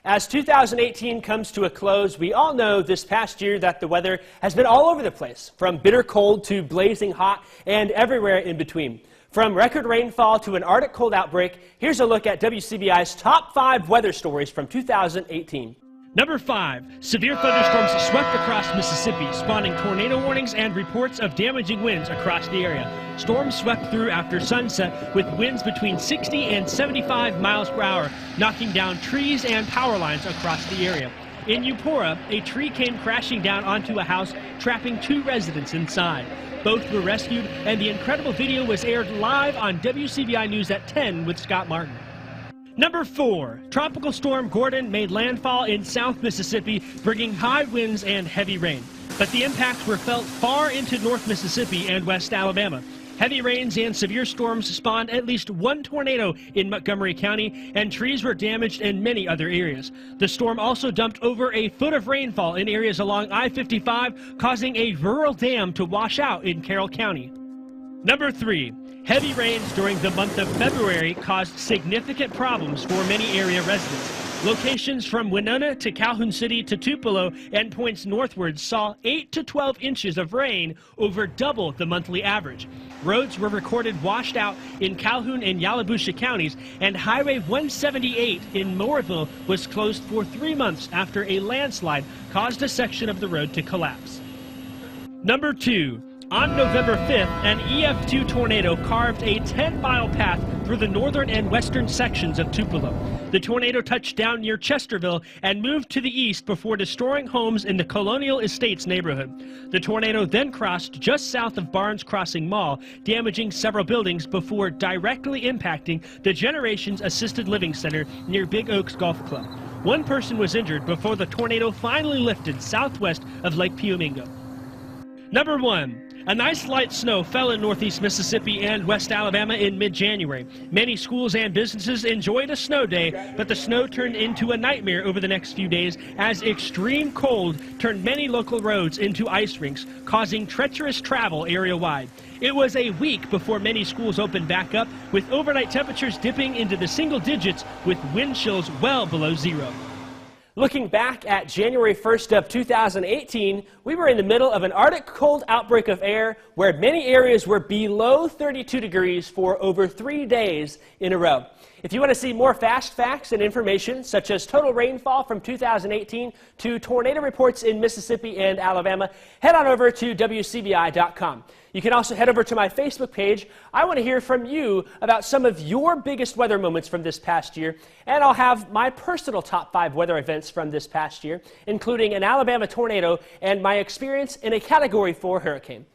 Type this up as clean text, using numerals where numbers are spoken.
As 2018 comes to a close, we all know this past year that the weather has been all over the place, from bitter cold to blazing hot and everywhere in between. From record rainfall to an Arctic cold outbreak, here's a look at WCBI's top 5 weather stories from 2018. Number 5. Severe thunderstorms swept across Mississippi, spawning tornado warnings and reports of damaging winds across the area. Storms swept through after sunset with winds between 60 and 75 miles per hour, knocking down trees and power lines across the area. In Eupora, a tree came crashing down onto a house, trapping 2 residents inside. Both were rescued, and the incredible video was aired live on WCBI News at 10 with Scott Martin. Number 4. Tropical Storm Gordon made landfall in South Mississippi, bringing high winds and heavy rain. But the impacts were felt far into North Mississippi and West Alabama. Heavy rains and severe storms spawned at least 1 tornado in Montgomery County, and trees were damaged in many other areas. The storm also dumped over a foot of rainfall in areas along I-55, causing a rural dam to wash out in Carroll County. Number 3. Heavy rains during the month of February caused significant problems for many area residents. Locations from Winona to Calhoun City to Tupelo and points northward saw 8 to 12 inches of rain, over double the monthly average. Roads were recorded washed out in Calhoun and Yalobusha counties, and Highway 178 in Moorville was closed for 3 months after a landslide caused a section of the road to collapse. Number 2. On November 5th, an EF2 tornado carved a 10-mile path through the northern and western sections of Tupelo. The tornado touched down near Chesterville and moved to the east before destroying homes in the Colonial Estates neighborhood. The tornado then crossed just south of Barnes Crossing Mall, damaging several buildings before directly impacting the Generations Assisted Living Center near Big Oaks Golf Club. 1 person was injured before the tornado finally lifted southwest of Lake Piomingo. Number 1. A nice light snow fell in northeast Mississippi and West Alabama in mid-January. Many schools and businesses enjoyed a snow day, but the snow turned into a nightmare over the next few days as extreme cold turned many local roads into ice rinks, causing treacherous travel area-wide. It was a week before many schools opened back up, with overnight temperatures dipping into the single digits with wind chills well below 0. Looking back at January 1st of 2018, we were in the middle of an Arctic cold outbreak of air where many areas were below 32 degrees for over 3 days in a row. If you want to see more fast facts and information, such as total rainfall from 2018 to tornado reports in Mississippi and Alabama, head on over to WCBI.com. You can also head over to my Facebook page. I want to hear from you about some of your biggest weather moments from this past year, and I'll have my personal top 5 weather events from this past year, including an Alabama tornado and my experience in a Category 4 hurricane.